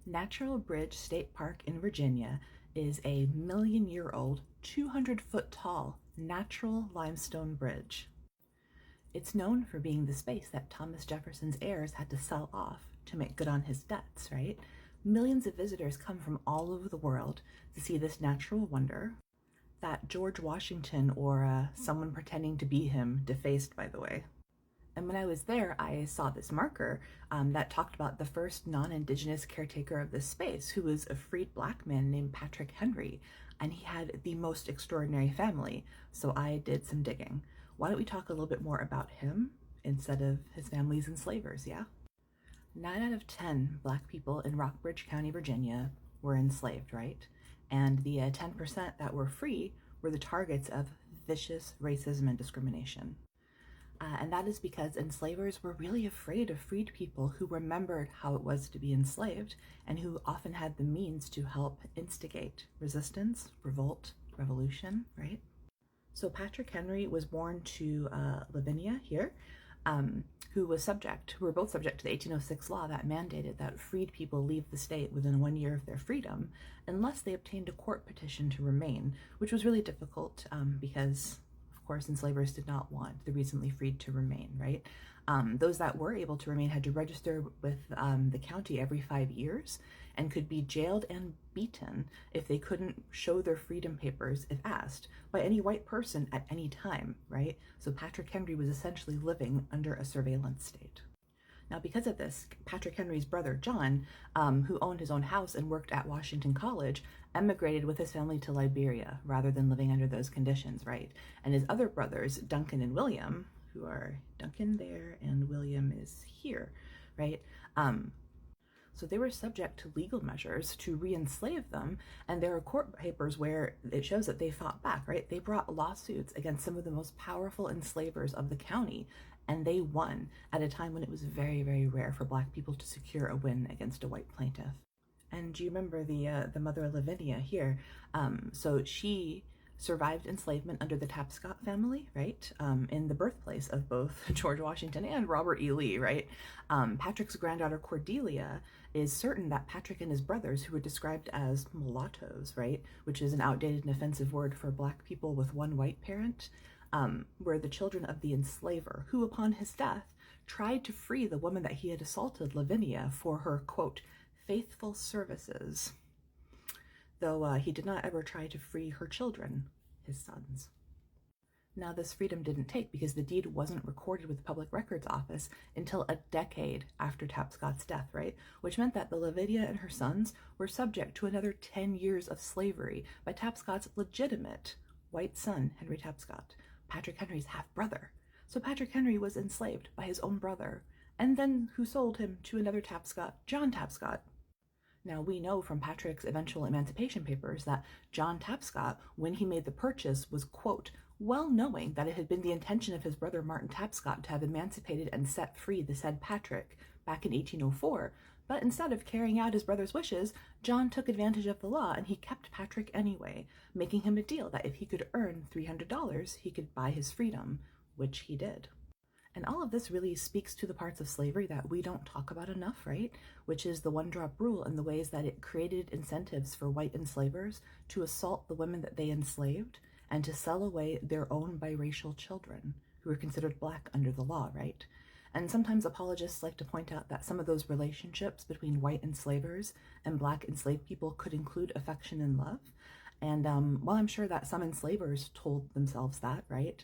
Natural Bridge State Park in Virginia is a million-year-old, 200-foot tall natural limestone bridge. It's known for being the space that Thomas Jefferson's heirs had to sell off to make good on his debts, right? Millions of visitors come from all over the world to see this natural wonder that George Washington or someone pretending to be him defaced, by the way. And when I was there, I saw this marker that talked about the first non-Indigenous caretaker of this space, who was a freed Black man named Patrick Henry, and he had the most extraordinary family. So I did some digging. Why don't we talk a little bit more about him instead of his family's enslavers, yeah? 9 out of 10 Black people in Rockbridge County, Virginia were enslaved, right? And the 10% that were free were the targets of vicious racism and discrimination. And that is because enslavers were really afraid of freed people who remembered how it was to be enslaved and who often had the means to help instigate resistance, revolt, revolution, right? So Patrick Henry was born to Lavinia here, who were both subject to the 1806 law that mandated that freed people leave the state within 1 year of their freedom unless they obtained a court petition to remain, which was really difficult because of course, enslavers did not want the recently freed to remain, right? Those that were able to remain had to register with the county every 5 years and could be jailed and beaten if they couldn't show their freedom papers if asked by any white person at any time, right? So Patrick Henry was essentially living under a surveillance state. Now, because of this, Patrick Henry's brother, John, who owned his own house and worked at Washington College, emigrated with his family to Liberia rather than living under those conditions, right? And his other brothers, Duncan and William, who are Duncan there and William is here, right? So they were subject to legal measures to re-enslave them, and there are court papers where it shows that they fought back, right? They brought lawsuits against some of the most powerful enslavers of the county, and they won at a time when it was very, very rare for Black people to secure a win against a white plaintiff. And do you remember the mother Lavinia here? So she survived enslavement under the Tapscott family, right? In the birthplace of both George Washington and Robert E. Lee, right? Patrick's granddaughter Cordelia is certain that Patrick and his brothers, who were described as mulattoes, right? Which is an outdated and offensive word for Black people with one white parent, were the children of the enslaver, who upon his death tried to free the woman that he had assaulted, Lavinia, for her, quote, faithful services, though he did not ever try to free her children, his sons. Now, this freedom didn't take because the deed wasn't recorded with the Public Records Office until a decade after Tapscott's death, right? Which meant that the Lavinia and her sons were subject to another 10 years of slavery by Tapscott's legitimate white son, Henry Tapscott, Patrick Henry's half-brother. So Patrick Henry was enslaved by his own brother, and then who sold him to another Tapscott, John Tapscott. Now, we know from Patrick's eventual emancipation papers that John Tapscott, when he made the purchase, was, quote, well knowing that it had been the intention of his brother Martin Tapscott to have emancipated and set free the said Patrick back in 1804, but instead of carrying out his brother's wishes, John took advantage of the law and he kept Patrick anyway, making him a deal that if he could earn $300, he could buy his freedom, which he did. And all of this really speaks to the parts of slavery that we don't talk about enough, right? Which is the one-drop rule and the ways that it created incentives for white enslavers to assault the women that they enslaved and to sell away their own biracial children who were considered Black under the law, right? And sometimes apologists like to point out that some of those relationships between white enslavers and Black enslaved people could include affection and love. And while I'm sure that some enslavers told themselves that, right,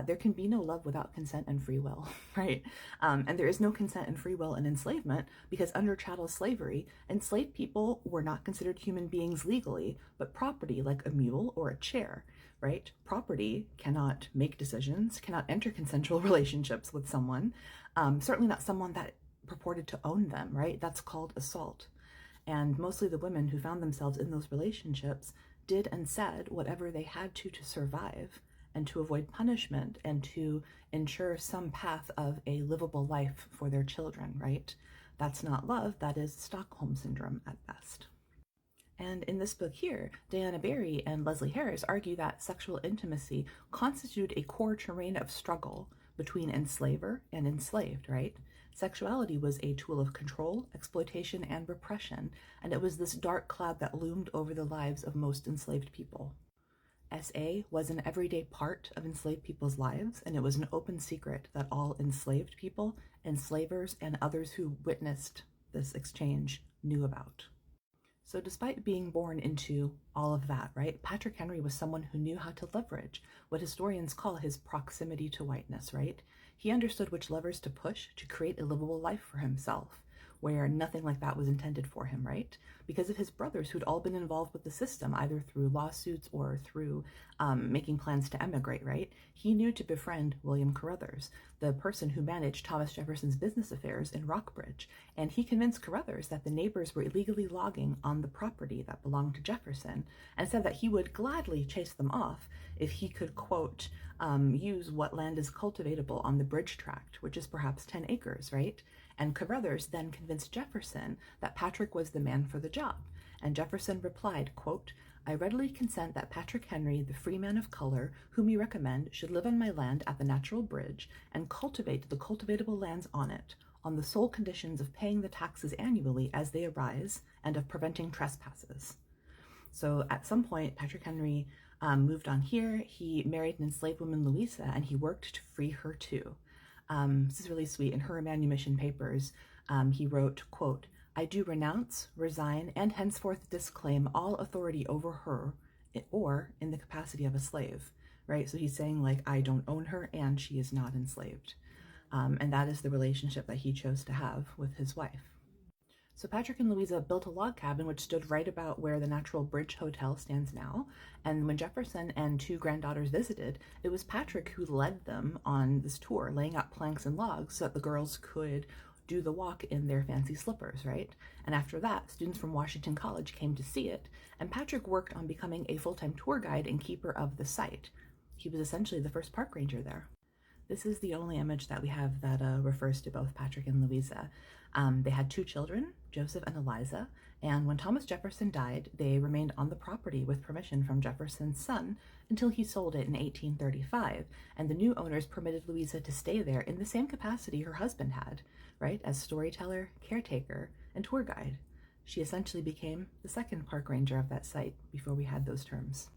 there can be no love without consent and free will, right? And there is no consent and free will in enslavement because under chattel slavery, enslaved people were not considered human beings legally, but property like a mule or a chair, right? Property cannot make decisions, cannot enter consensual relationships with someone, certainly not someone that purported to own them, right? That's called assault. And mostly the women who found themselves in those relationships did and said whatever they had to survive and to avoid punishment and to ensure some path of a livable life for their children, right? That's not love, that is Stockholm Syndrome at best. And in this book here, Diana Berry and Leslie Harris argue that sexual intimacy constituted a core terrain of struggle between enslaver and enslaved, right? Sexuality was a tool of control, exploitation, and repression, and it was this dark cloud that loomed over the lives of most enslaved people. SA was an everyday part of enslaved people's lives, and it was an open secret that all enslaved people, enslavers, and others who witnessed this exchange knew about. So despite being born into all of that, right, Patrick Henry was someone who knew how to leverage what historians call his proximity to whiteness, right? He understood which levers to push to create a livable life for himself, where nothing like that was intended for him, right? Because of his brothers who'd all been involved with the system, either through lawsuits or through making plans to emigrate, right? He knew to befriend William Carruthers, the person who managed Thomas Jefferson's business affairs in Rockbridge, and he convinced Carruthers that the neighbors were illegally logging on the property that belonged to Jefferson, and said that he would gladly chase them off if he could, quote, use what land is cultivatable on the bridge tract, which is perhaps 10 acres, right? And Carruthers then convinced Jefferson that Patrick was the man for the job, and Jefferson replied, quote, I readily consent that Patrick Henry, the free man of color, whom you recommend, should live on my land at the natural bridge and cultivate the cultivatable lands on it, on the sole conditions of paying the taxes annually as they arise and of preventing trespasses. So at some point, Patrick Henry moved on here. He married an enslaved woman, Louisa, and he worked to free her too. This is really sweet. In her manumission papers, he wrote, quote, I do renounce, resign, and henceforth disclaim all authority over her or in the capacity of a slave, right? So he's saying, like, I don't own her and she is not enslaved. And that is the relationship that he chose to have with his wife. So Patrick and Louisa built a log cabin which stood right about where the Natural Bridge Hotel stands now. And when Jefferson and two granddaughters visited, it was Patrick who led them on this tour, laying out planks and logs so that the girls could do the walk in their fancy slippers, right? And after that, students from Washington College came to see it, and Patrick worked on becoming a full-time tour guide and keeper of the site. He was essentially the first park ranger there. This is the only image that we have that refers to both Patrick and Louisa. They had two children, Joseph and Eliza, and when Thomas Jefferson died, they remained on the property with permission from Jefferson's son until he sold it in 1835, and the new owners permitted Louisa to stay there in the same capacity her husband had, right, as storyteller, caretaker, and tour guide. She essentially became the second park ranger of that site before we had those terms.